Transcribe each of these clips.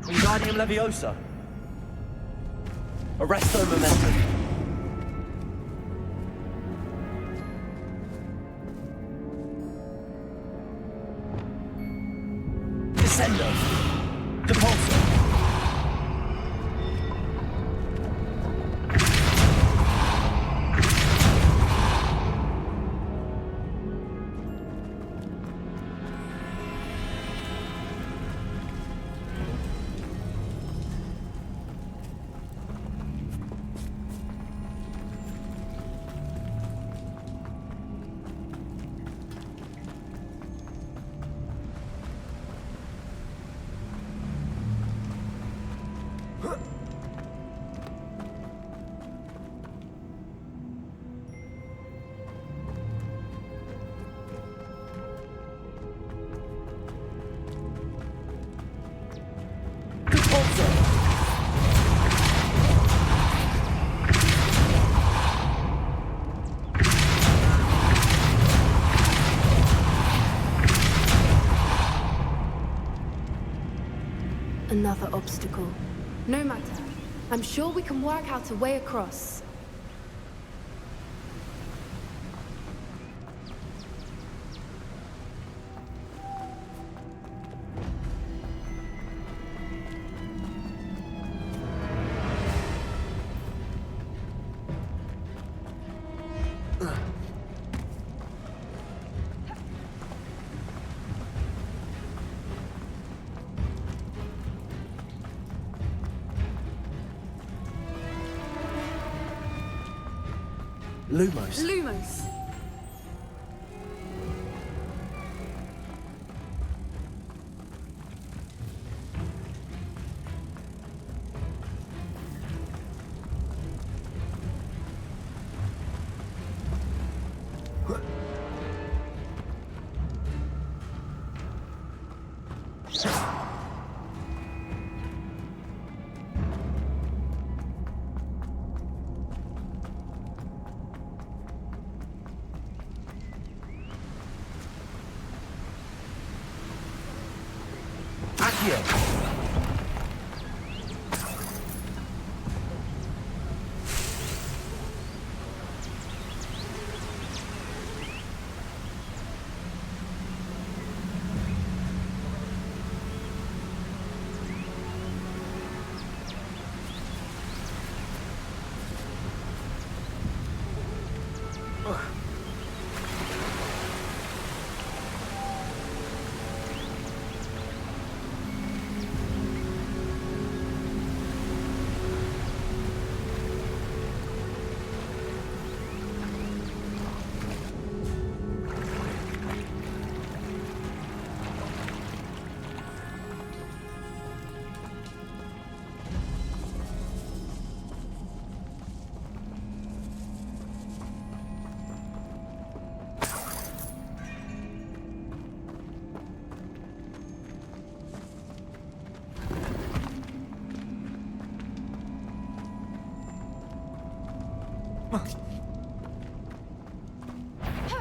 Wingardium Leviosa. Arresto Momentum. Descendo. Depulso. Another obstacle. No matter. I'm sure we can work out a way across. Lumos. Lumos! Accio.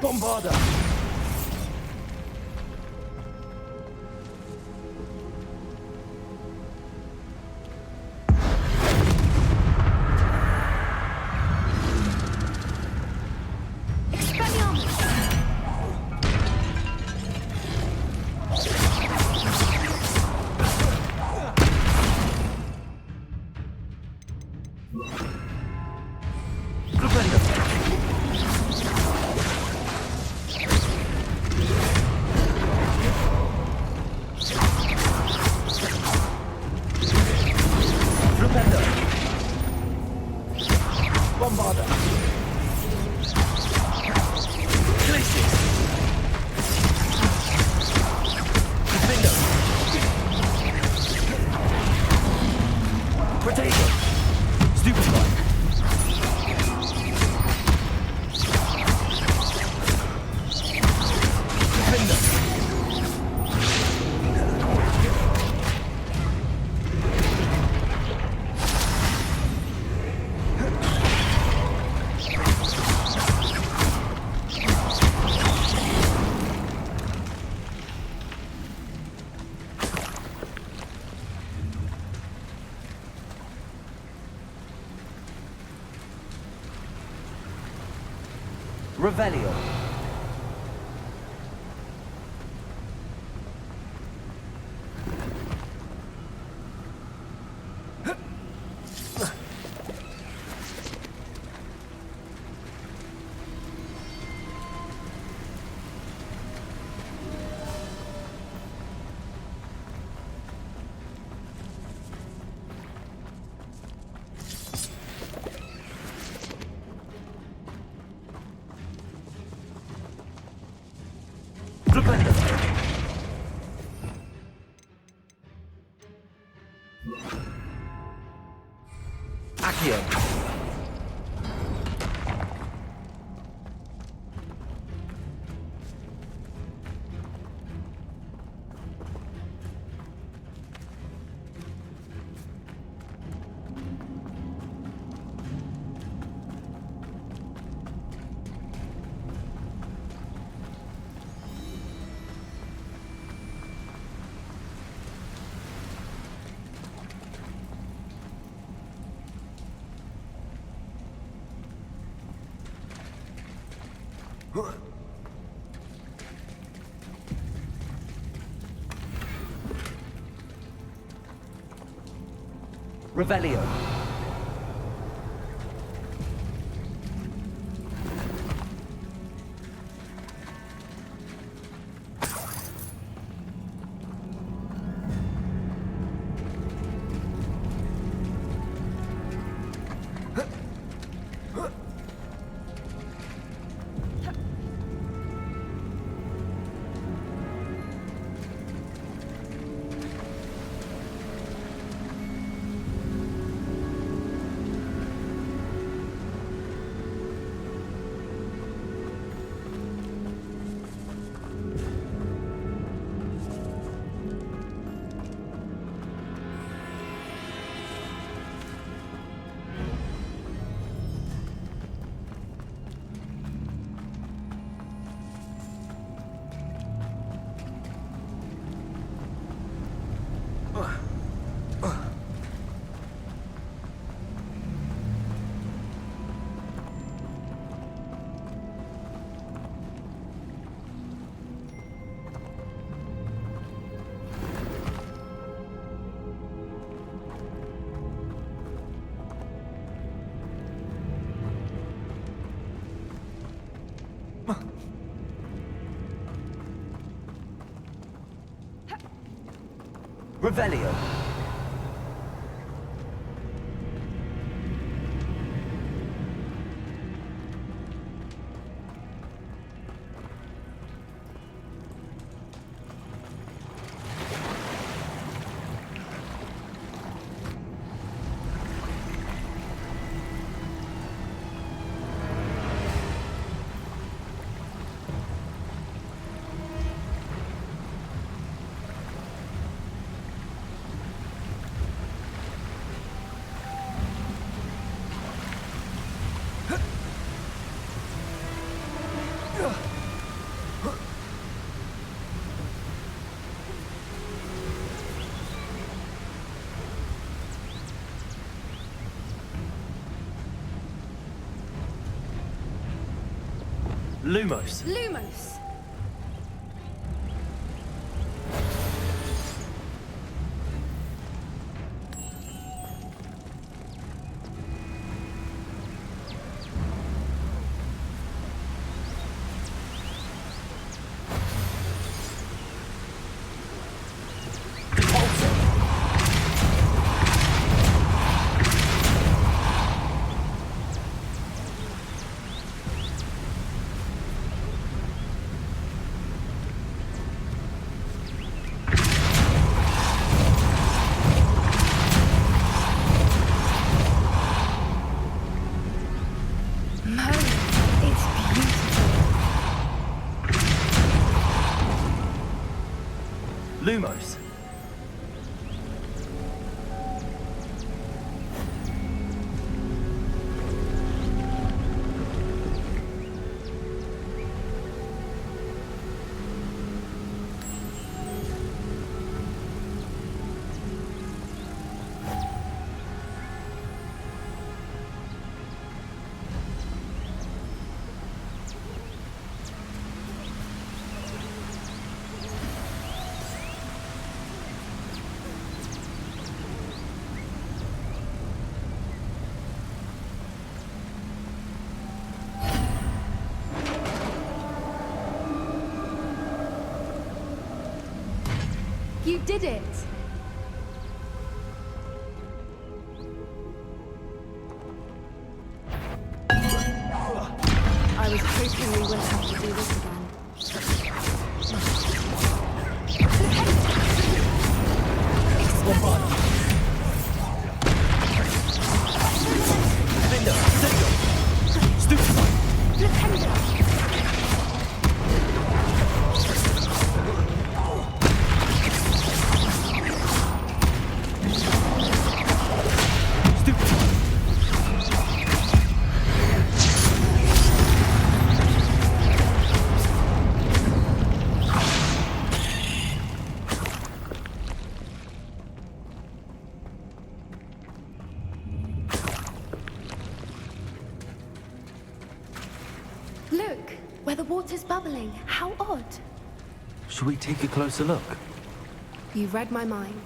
Bombarda! Stupendo! Revelio. Accio. Revelio. Revelio. Lumos. Lumos! You did it! I was hoping we wouldn't have to do this again. Look, where the water's bubbling. How odd. Should we take a closer look? You read my mind.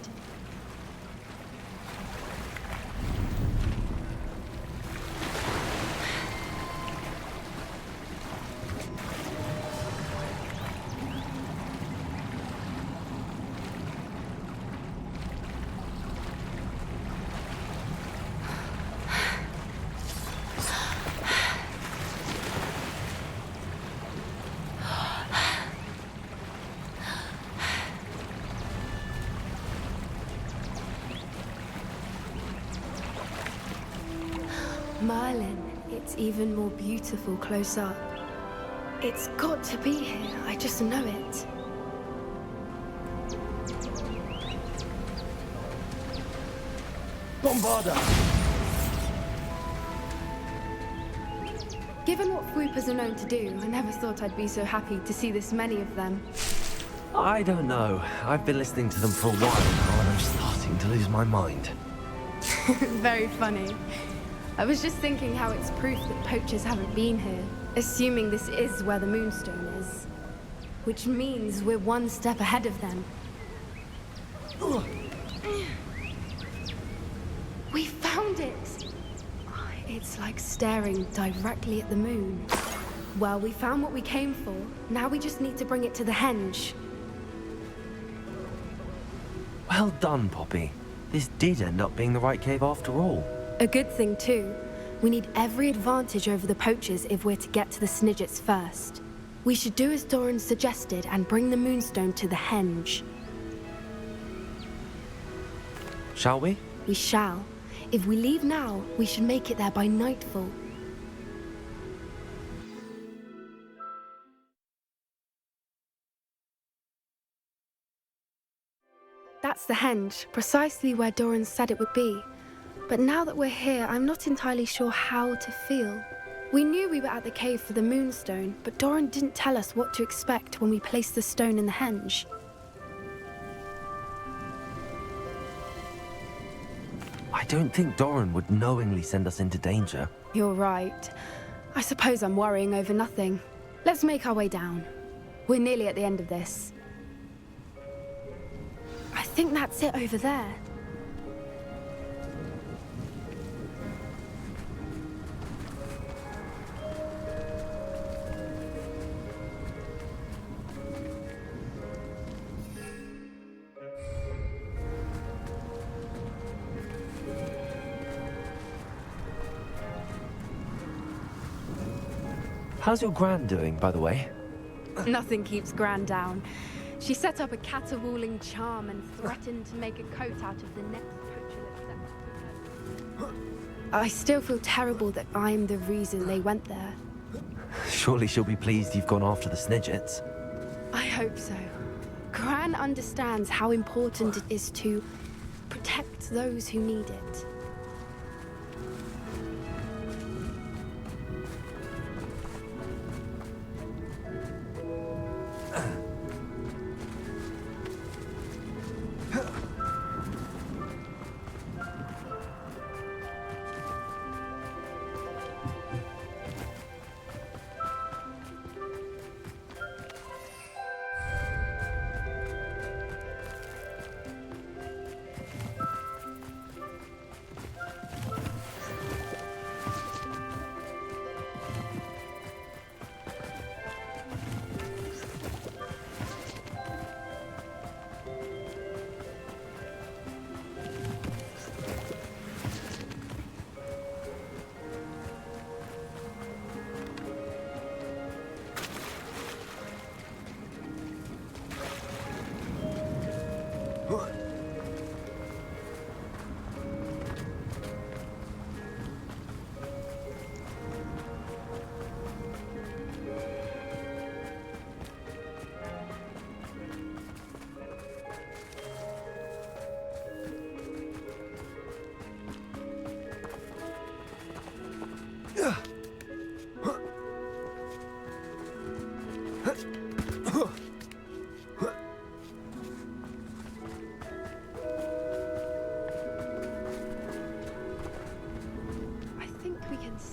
Merlin, it's even more beautiful close up. It's got to be here, I just know it. Bombarda! Given what swoopers are known to do, I never thought I'd be so happy to see this many of them. I don't know. I've been listening to them for a while now, and I'm starting to lose my mind. Very funny. I was just thinking how it's proof that poachers haven't been here, assuming this is where the Moonstone is. Which means we're one step ahead of them. We found it! It's like staring directly at the moon. Well, we found what we came for. Now we just need to bring it to the henge. Well done, Poppy. This did end up being the right cave after all. A good thing, too. We need every advantage over the poachers if we're to get to the Snidgets first. We should do as Doran suggested and bring the Moonstone to the henge. Shall we? We shall. If we leave now, we should make it there by nightfall. That's the henge, precisely where Doran said it would be. But now that we're here, I'm not entirely sure how to feel. We knew we were at the cave for the Moonstone, but Doran didn't tell us what to expect when we placed the stone in the henge. I don't think Doran would knowingly send us into danger. You're right. I suppose I'm worrying over nothing. Let's make our way down. We're nearly at the end of this. I think that's it over there. How's your Gran doing, by the way? Nothing keeps Gran down. She set up a caterwauling charm and threatened to make a coat out of the next poacher that steps. I still feel terrible that I'm the reason they went there. Surely she'll be pleased you've gone after the Snidgets. I hope so. Gran understands how important it is to protect those who need it.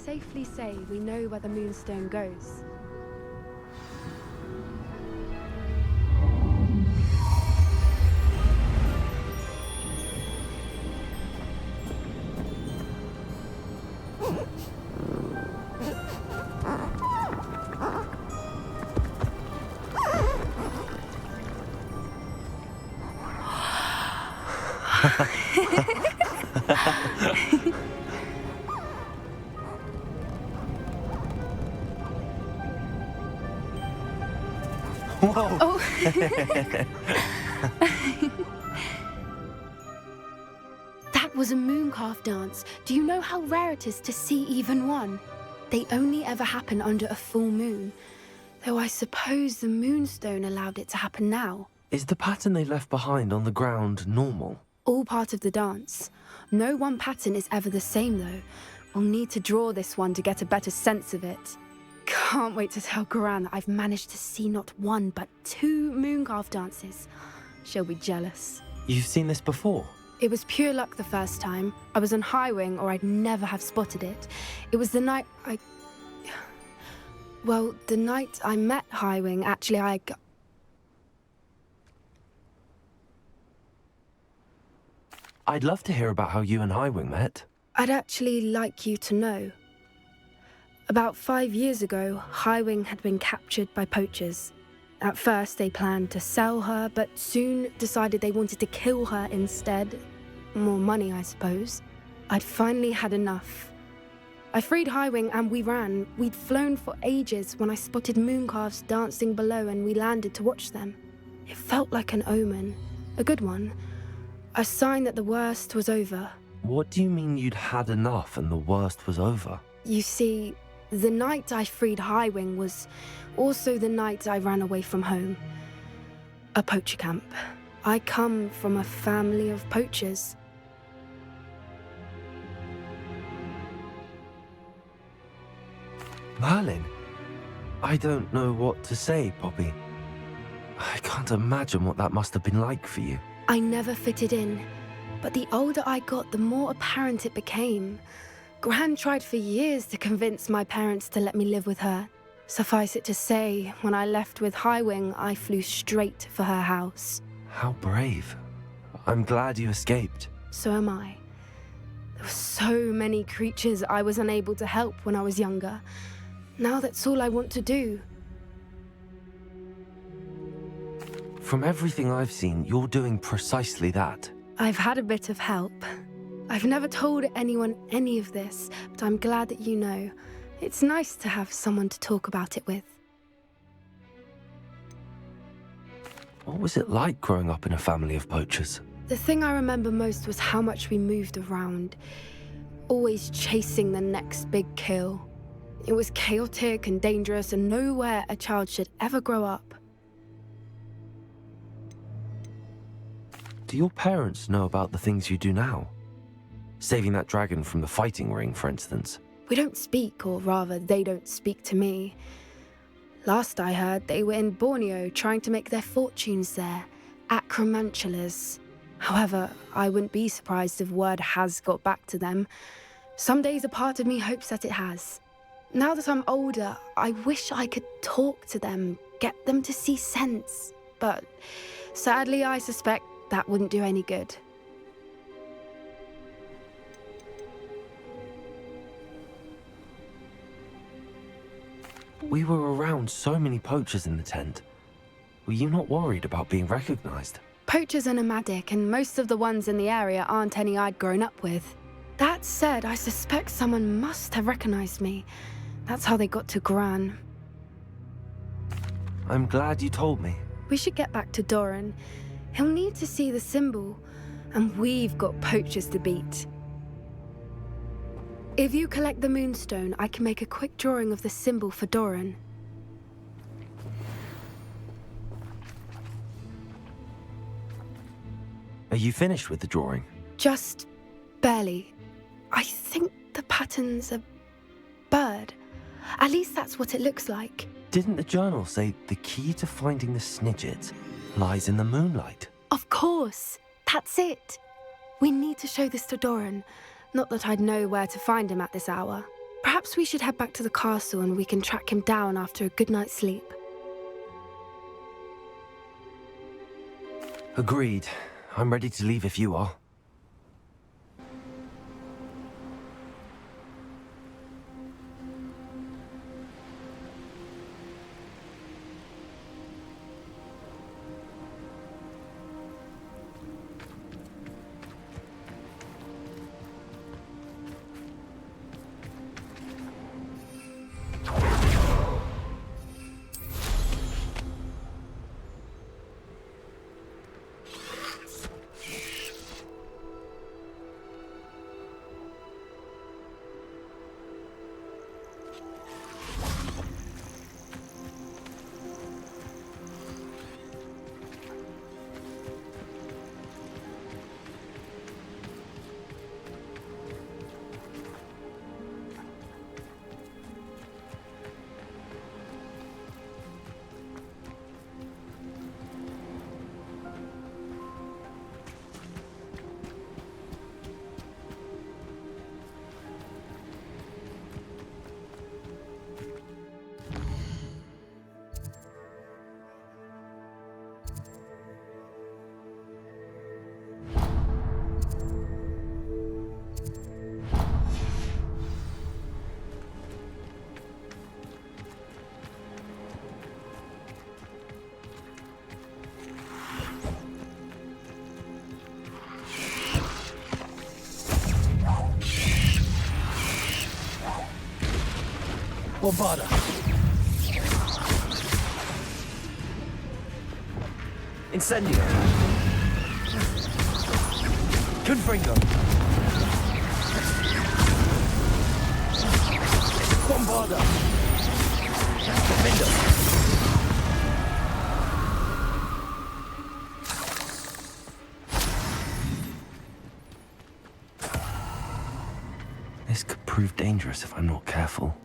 safely say we know where the moonstone goes. Whoa! Oh. That was a mooncalf dance. Do you know how rare it is to see even one? They only ever happen under a full moon. Though I suppose the moonstone allowed it to happen now. Is the pattern they left behind on the ground normal? All part of the dance. No one pattern is ever the same though. We'll need to draw this one to get a better sense of it. Can't wait to tell Gran that I've managed to see not one but 2 mooncalf dances. She'll be jealous. You've seen this before? It was pure luck the first time. I was on High Wing or I'd never have spotted it. It was the night the night I met High Wing, actually I'd love to hear about how you and Highwing met. I'd actually like you to know. About 5 years ago, High Wing had been captured by poachers. At first, they planned to sell her, but soon decided they wanted to kill her instead. More money, I suppose. I'd finally had enough. I freed High Wing and we ran. We'd flown for ages when I spotted mooncalves dancing below and we landed to watch them. It felt like an omen. A good one. A sign that the worst was over. What do you mean you'd had enough and the worst was over? You see, the night I freed High Wing was also the night I ran away from home. A poacher camp. I come from a family of poachers. Merlin? I don't know what to say, Poppy. I can't imagine what that must have been like for you. I never fitted in, but the older I got, the more apparent it became. Gran tried for years to convince my parents to let me live with her. Suffice it to say, when I left with High Wing, I flew straight for her house. How brave. I'm glad you escaped. So am I. There were so many creatures I was unable to help when I was younger. Now that's all I want to do. From everything I've seen, you're doing precisely that. I've had a bit of help. I've never told anyone any of this, but I'm glad that you know. It's nice to have someone to talk about it with. What was it like growing up in a family of poachers? The thing I remember most was how much we moved around, always chasing the next big kill. It was chaotic and dangerous and nowhere a child should ever grow up. Do your parents know about the things you do now? Saving that dragon from the fighting ring, for instance. We don't speak, or rather, they don't speak to me. Last I heard, they were in Borneo trying to make their fortunes there, acromantulas. However, I wouldn't be surprised if word has got back to them. Some days a part of me hopes that it has. Now that I'm older, I wish I could talk to them, get them to see sense. But sadly, I suspect that wouldn't do any good. We were around so many poachers in the tent. Were you not worried about being recognized? Poachers are nomadic, and most of the ones in the area aren't any I'd grown up with. That said, I suspect someone must have recognized me. That's how they got to Gran. I'm glad you told me. We should get back to Doran. He'll need to see the symbol, and we've got poachers to beat. If you collect the moonstone, I can make a quick drawing of the symbol for Doran. Are you finished with the drawing? Just barely. I think the pattern's a bird. At least that's what it looks like. Didn't the journal say the key to finding the Snidget lies in the moonlight? Of course. That's it. We need to show this to Doran. Not that I'd know where to find him at this hour. Perhaps we should head back to the castle and we can track him down after a good night's sleep. Agreed. I'm ready to leave if you are. Bombarda. Incendio. Confringo. Bombarda. Defendo. This could prove dangerous if I'm not careful.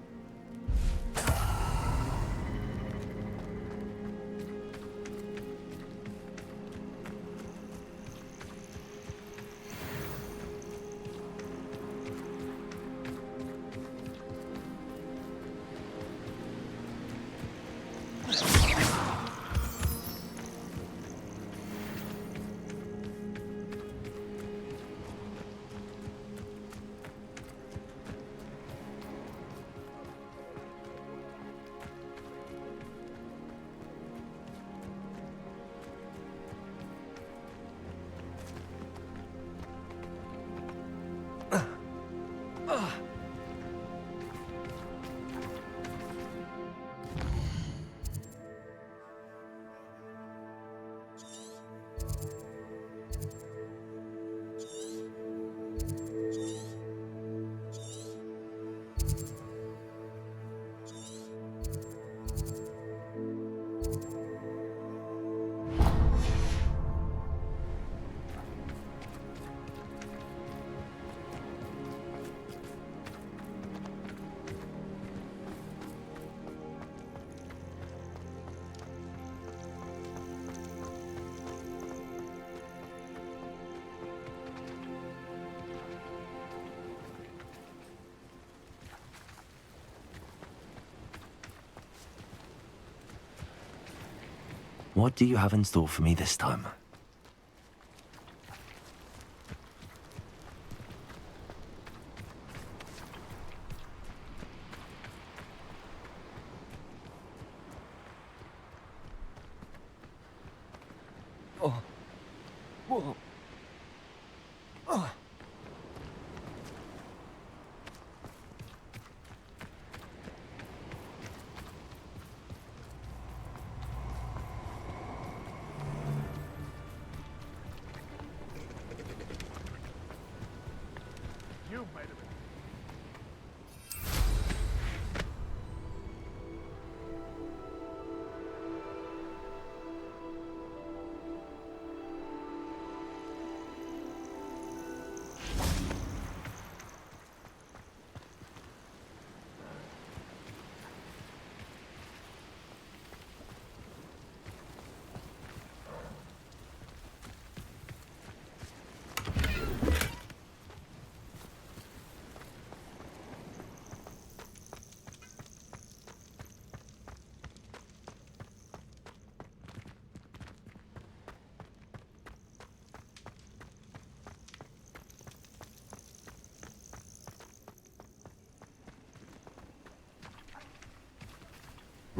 What do you have in store for me this time? Oh. Whoa. Oh. You made it.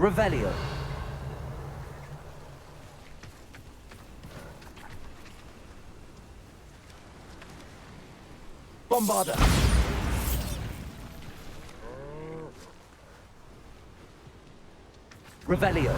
Revelio. Bombarda. Revelio.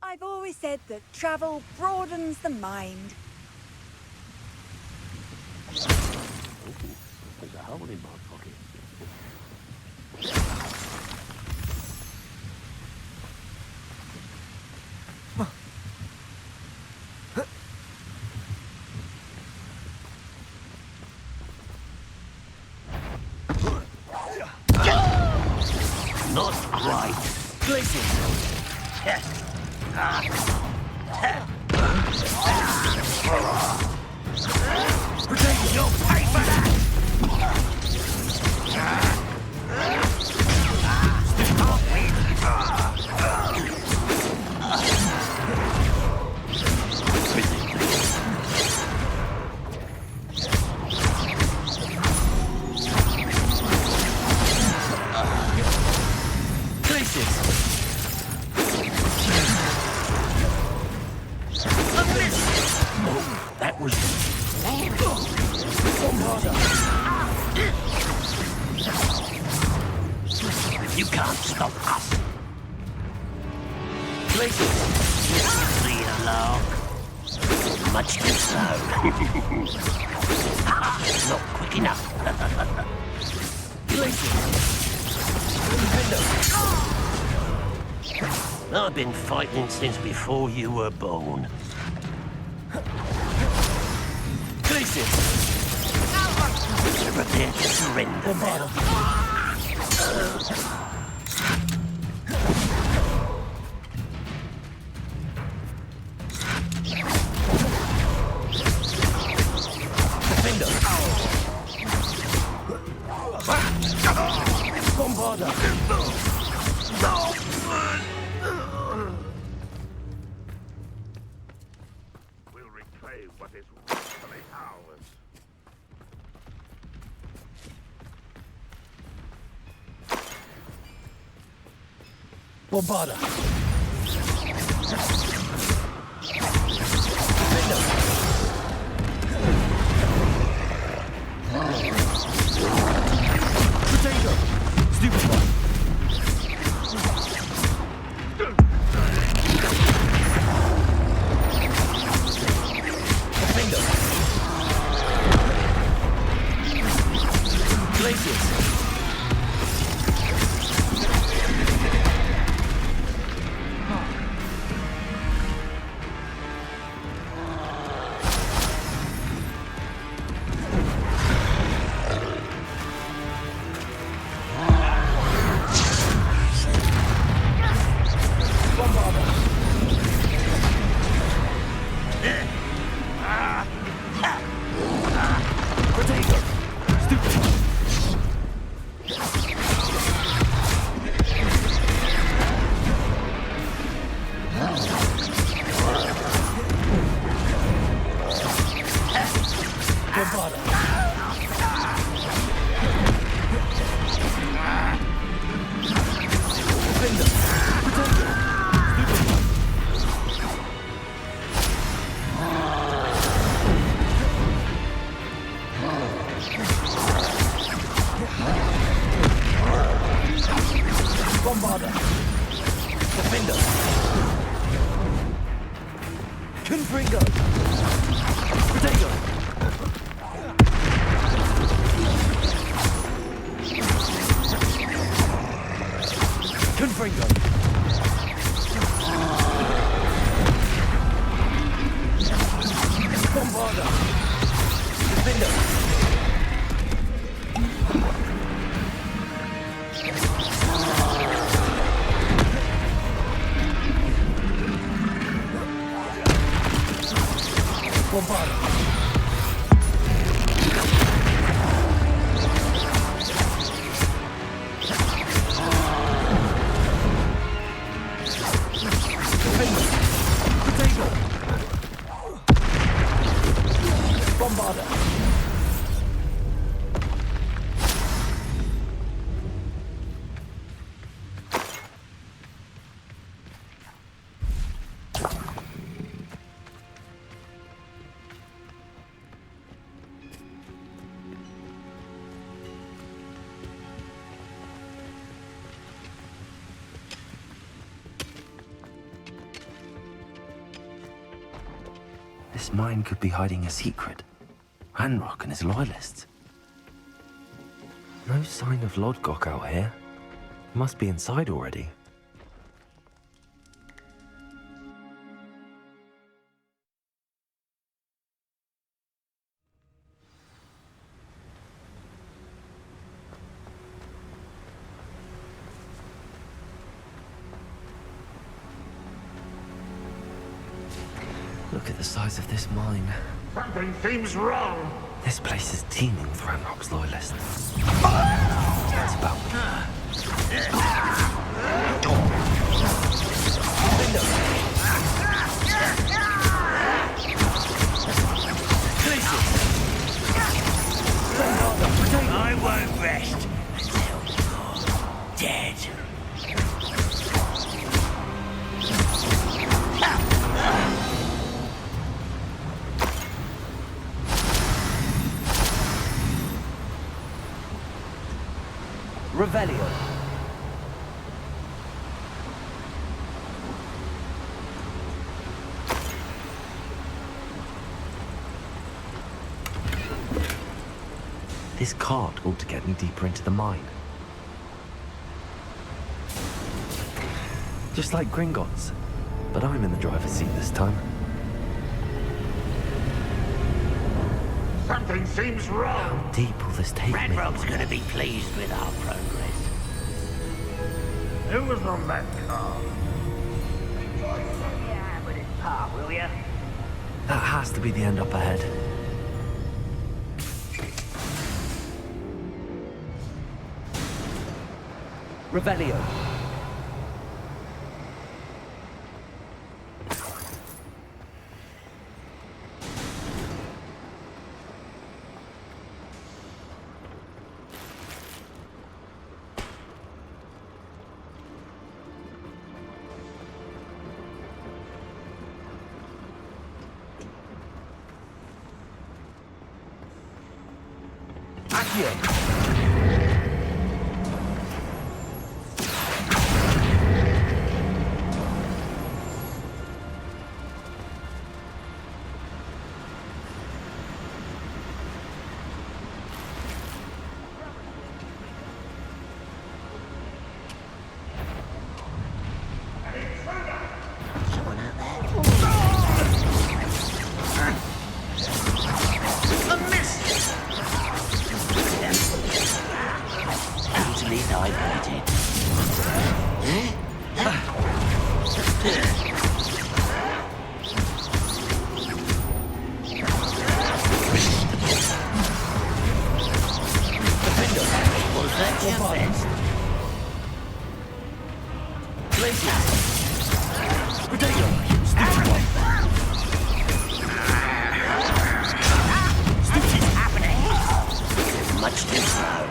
I've always said that travel broadens the mind. There's a hole in my pocket. Not quite. Glacier. You'll pay for that! That was... You can't stop us. Places. Lead along. Much too slow. Not quick enough. Places. I've been fighting since before you were born. Places. Prepare to surrender now. Bombarda. We'll reclaim what is rightfully ours. Bombarda. Potato. Stupefy. Glaciers. Confringo! Potato! Confringo! Bombarda! Defender! Bombarda! Potato! Bombarda! This mine could be hiding a secret. Ranrock and his loyalists. No sign of Lodgok out here. Must be inside already. Look at the size of this mine. Something seems wrong. This place is teeming with Ranrock's loyalists. That's about I won't rest until you're dead. Revelio. This cart ought to get me deeper into the mine. Just like Gringotts, but I'm in the driver's seat this time. Something seems wrong. How deep will this take me? Ranrock's gonna be pleased with our progress. Who was on that car? Yeah, with his pa, will ya? That has to be the end up ahead. Revelio. Accio. Someone out there? Easily dilated. Was that your best? What's happening? Much too slow.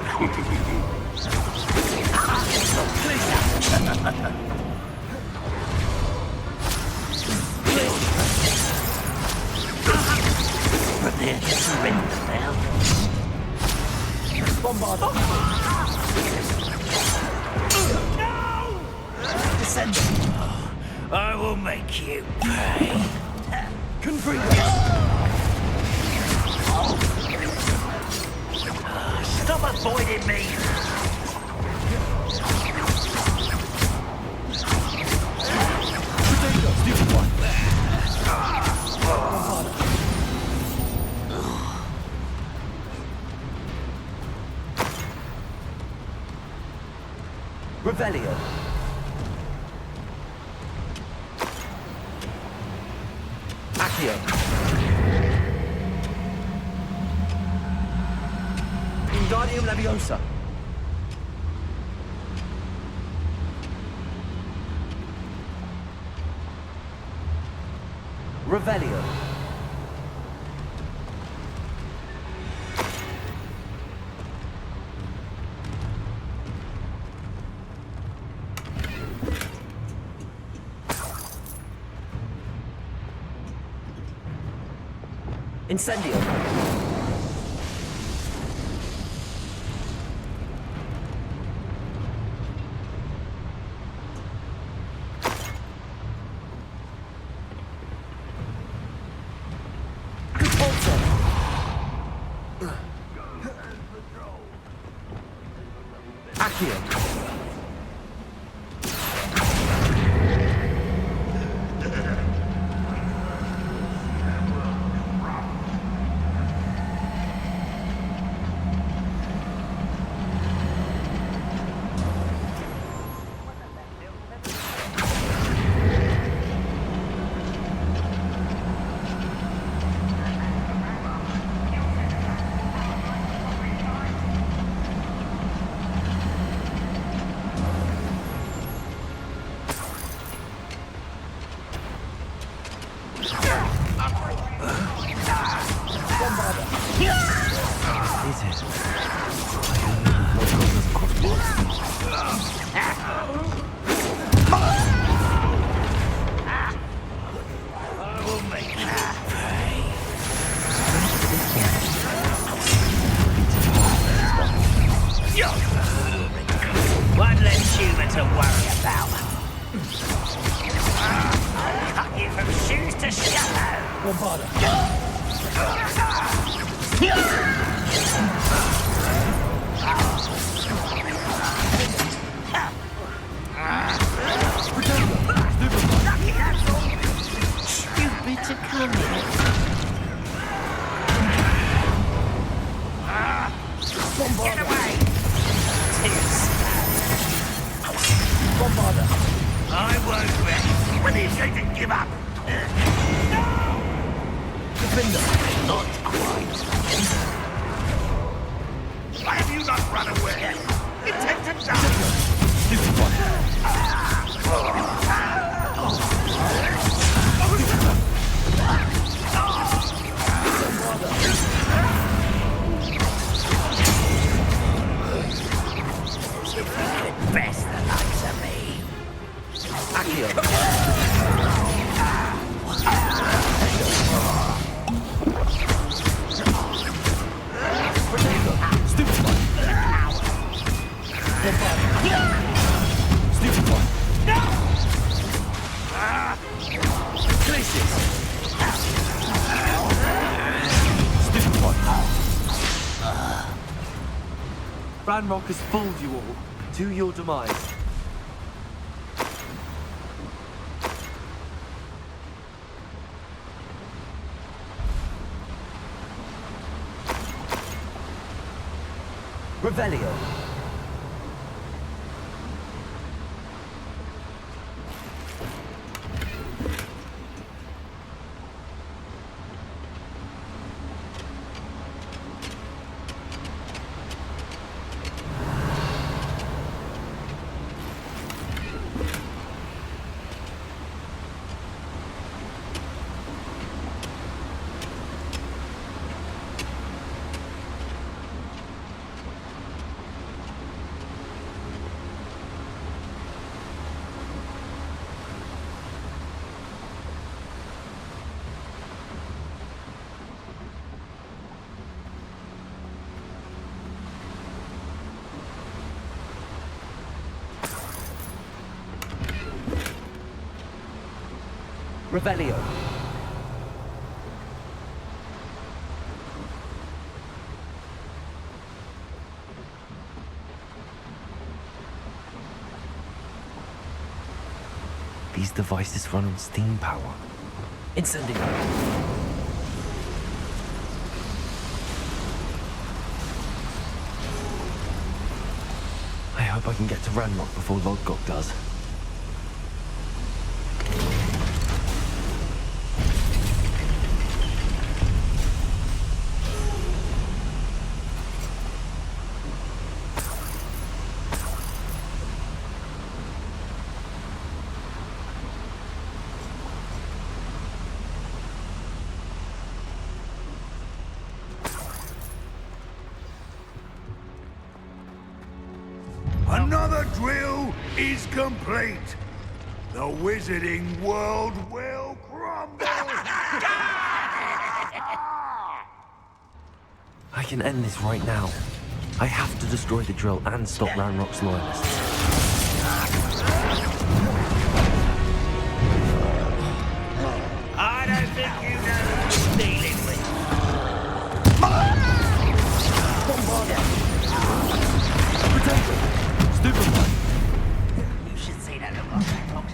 Prepare to surrender now. Bombard. I will make you pay. Stop avoiding me! Revelio. Accio. Wingardium Leviosa. Revelio. Incendio. Accio. One less human to worry about. I'll cut you from shoes to shadow. Stupid to come here. Get away! I won't rest. When are you going to give up? Not quite. Why have you not run away? Intend to die! Best the likes of me. Accio. Ranrock has fooled you all, to your demise. Revelio. Revelio. these devices run on steam power. Incendio. I hope I can get to Ranrock before Lodgok does. Another drill is complete. The wizarding world will crumble. I can end this right now. I have to destroy the drill and stop Ranrock's loyalists. I don't think you know who you're dealing with. Stupid one! You should see that look on that fox.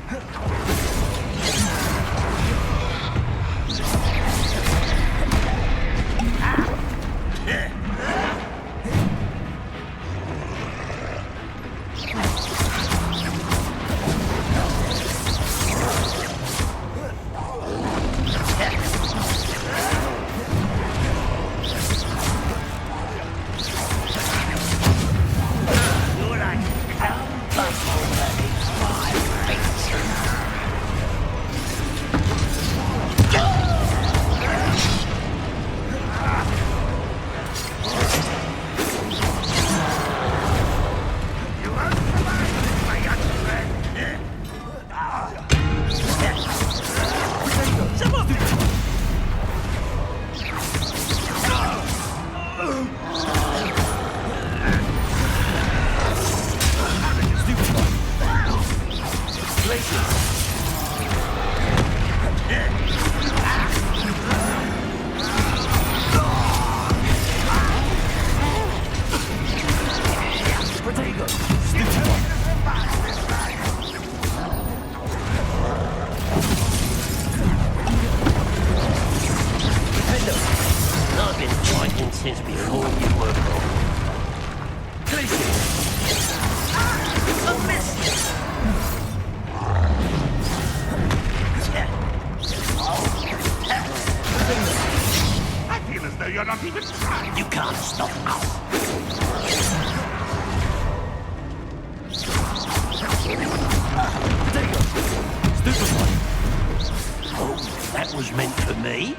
You're like Count Bumblebee in my face. You won't survive, my young friend. Some of you. I've been fighting since before you were born. I feel as though you're not even trying. You can't stop us. Oh, that was meant for me?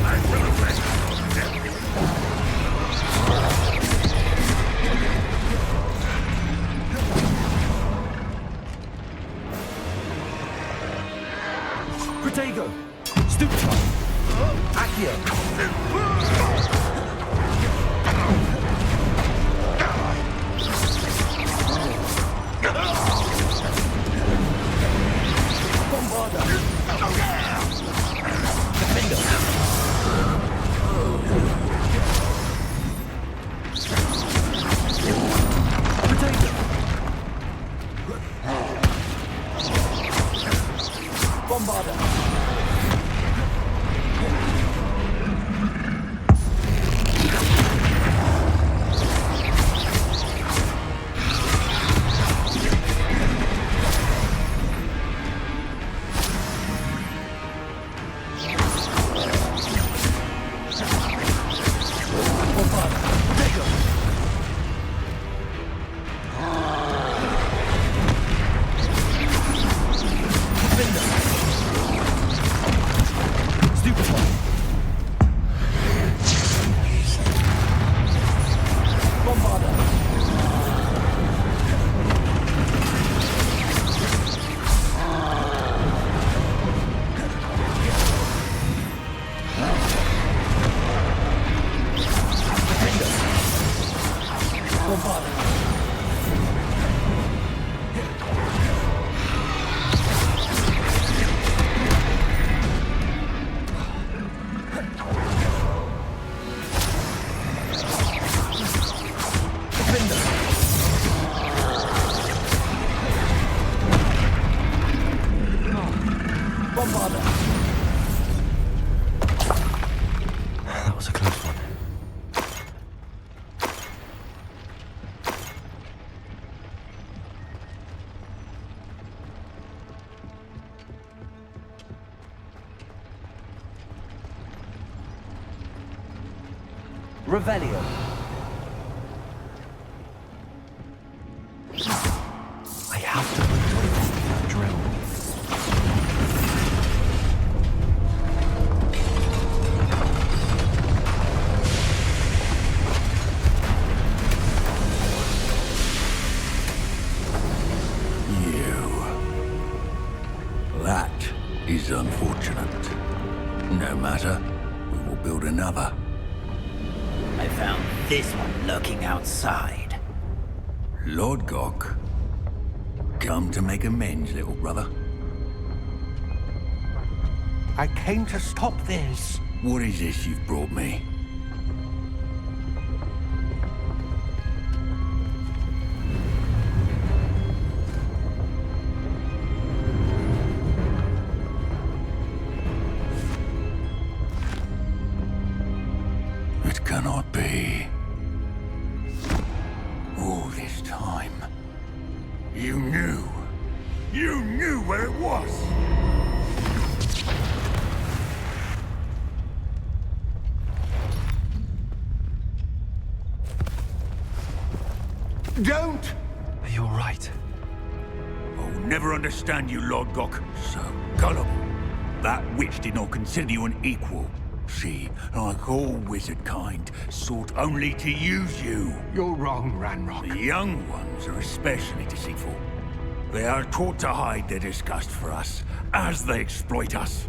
I will arrest you. Protego! Stupefy! Accio! Revelio. I have to break that drill. That is unfortunate. No matter, we will build another. I found this one lurking outside. Lord Gok, come to make amends, little brother. I came to stop this. What is this you've brought me? It cannot be. All this time, you knew. You knew where it was. Don't! You're right. I'll never understand you, Lord Gok. So gullible. That witch did not consider you an equal. She, like all wizard kind, sought only to use you. You're wrong, Ranrock. The young ones are especially deceitful. They are taught to hide their disgust for us, as they exploit us.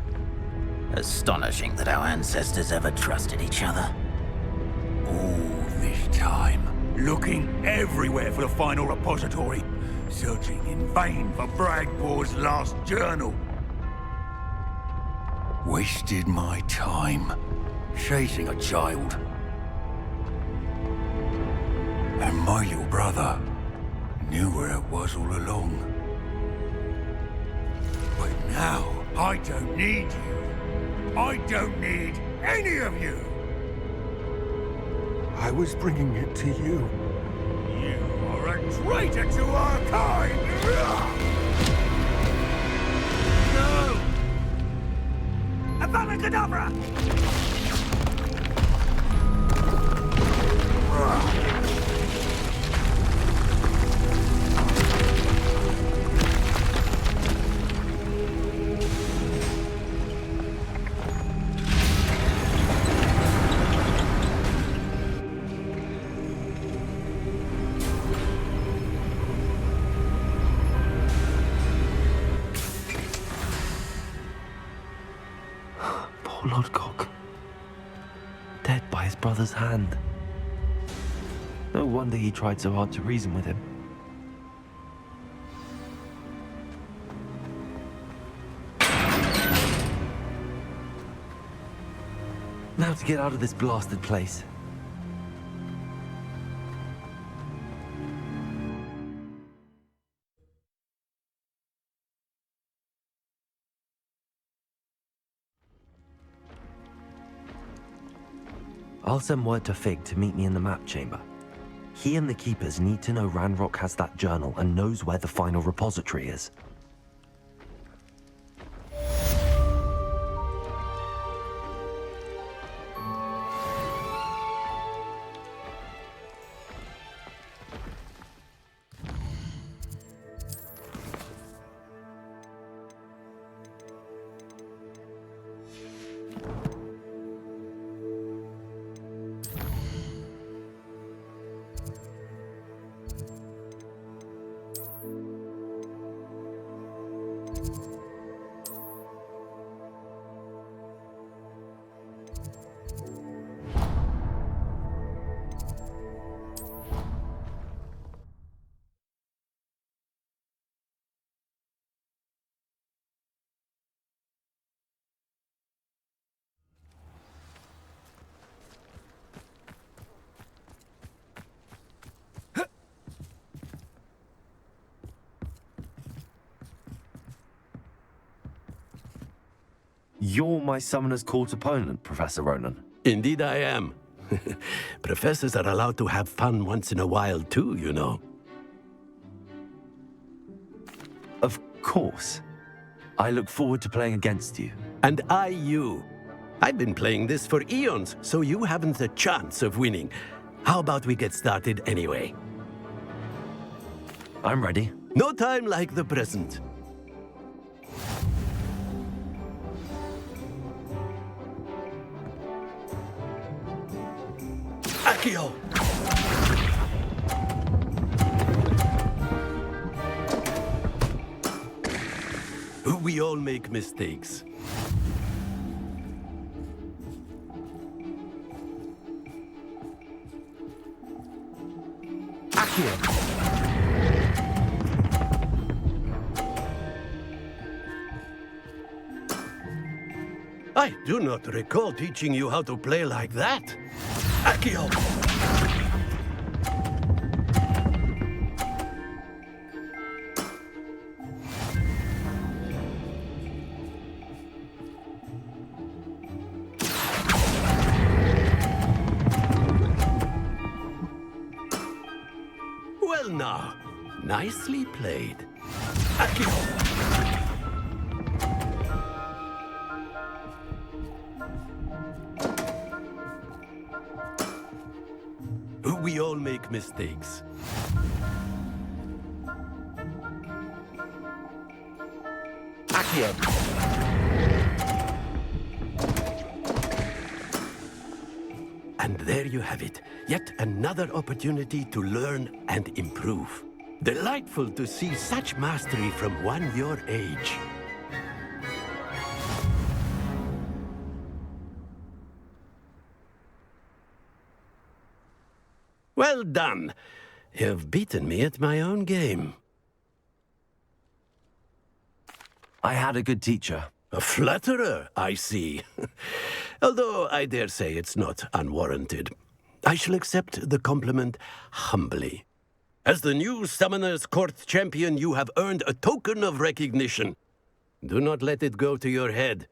Astonishing that our ancestors ever trusted each other. All this time, looking everywhere for the final repository, searching in vain for Bragpor's last journal. Wasted my time, chasing a child. And my little brother knew where it was all along. But now, I don't need you. I don't need any of you. I was bringing it to you. You are a traitor to our kind! No! Avada Kedavra! Poor Lord Gok. Dead by his brother's hand. No wonder he tried so hard to reason with him. Now to get out of this blasted place. I'll send word to Fig to meet me in the map chamber. He and the Keepers need to know Ranrock has that journal and knows where the final repository is. You're my Summoner's Court opponent, Professor Ronan. Indeed I am. Professors are allowed to have fun once in a while too, you know. Of course. I look forward to playing against you. And I you. I've been playing this for eons, so you haven't a chance of winning. How about we get started anyway? I'm ready. No time like the present. Accio! We all make mistakes. Accio. I do not recall teaching you how to play like that. Accio! Well now, nicely played. Accio! We all make mistakes. Accio. And there you have it. Yet another opportunity to learn and improve. Delightful to see such mastery from one your age. Well done. You've beaten me at my own game. I had a good teacher. A flatterer, I see. Although I dare say it's not unwarranted. I shall accept the compliment humbly. As the new Summoner's Court champion, you have earned a token of recognition. Do not let it go to your head.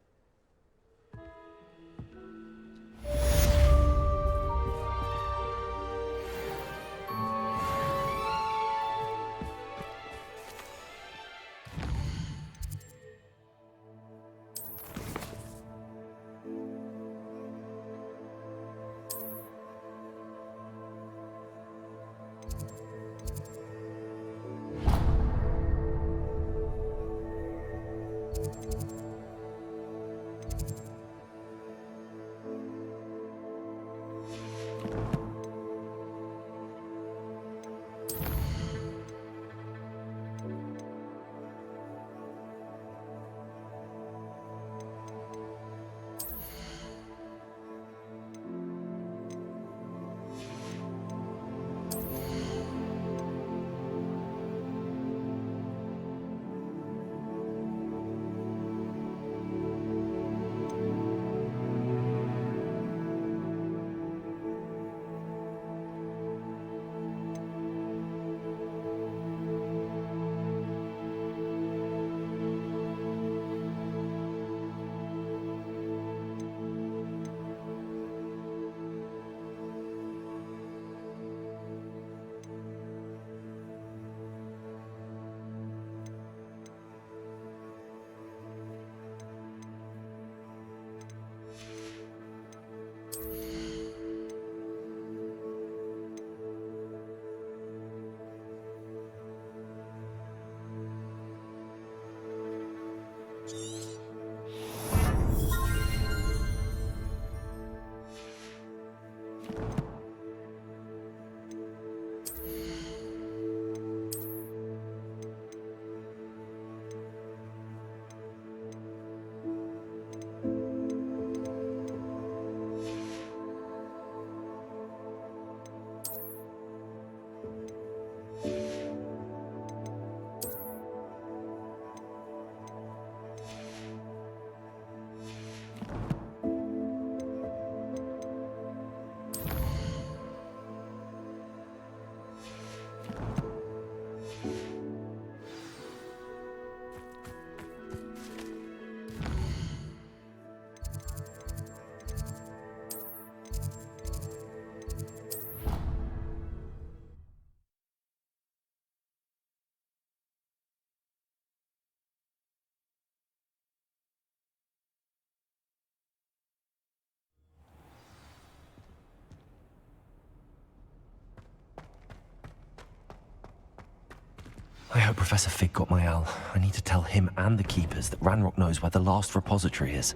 I hope Professor Fig got my owl. I need to tell him and the Keepers that Ranrock knows where the last repository is.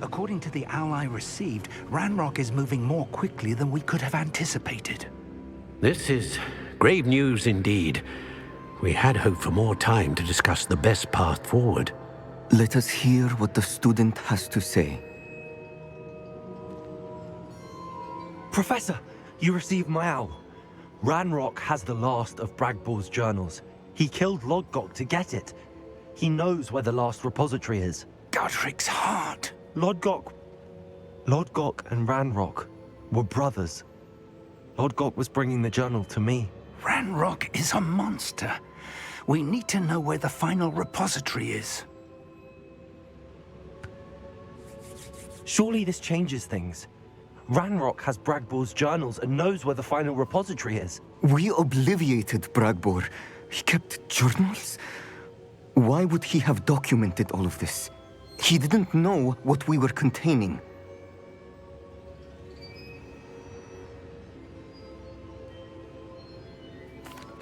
According to the owl I received, Ranrock is moving more quickly than we could have anticipated. This is grave news indeed. We had hoped for more time to discuss the best path forward. Let us hear what the student has to say. Professor, you received my owl. Ranrock has the last of Bragbor's journals. He killed Lodgok to get it. He knows where the last repository is. Godric's heart. Lodgok and Ranrock were brothers. Lodgok was bringing the journal to me. Ranrock is a monster. We need to know where the final repository is. Surely this changes things. Ranrock has Bragbor's journals and knows where the final repository is. We obliviated Bragbor. He kept journals? Why would he have documented all of this? He didn't know what we were containing.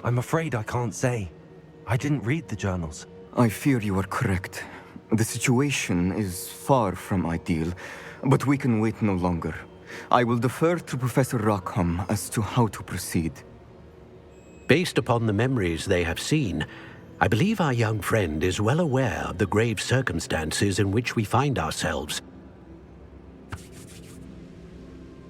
I'm afraid I can't say. I didn't read the journals. I fear you are correct. The situation is far from ideal, but we can wait no longer. I will defer to Professor Rockham as to how to proceed. Based upon the memories they have seen, I believe our young friend is well aware of the grave circumstances in which we find ourselves.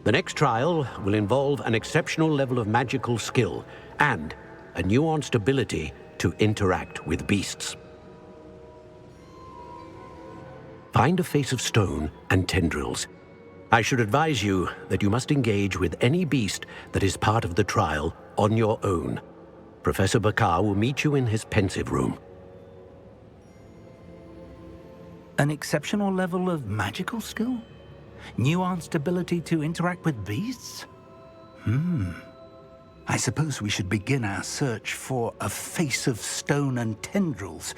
The next trial will involve an exceptional level of magical skill and a nuanced ability to interact with beasts. Find a face of stone and tendrils. I should advise you that you must engage with any beast that is part of the trial on your own. Professor Bakar will meet you in his pensive room. An exceptional level of magical skill? Nuanced ability to interact with beasts? I suppose we should begin our search for a face of stone and tendrils,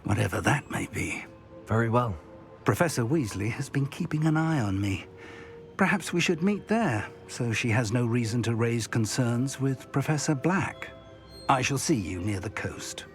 whatever that may be. Very well. Professor Weasley has been keeping an eye on me. Perhaps we should meet there, so she has no reason to raise concerns with Professor Black. I shall see you near the coast.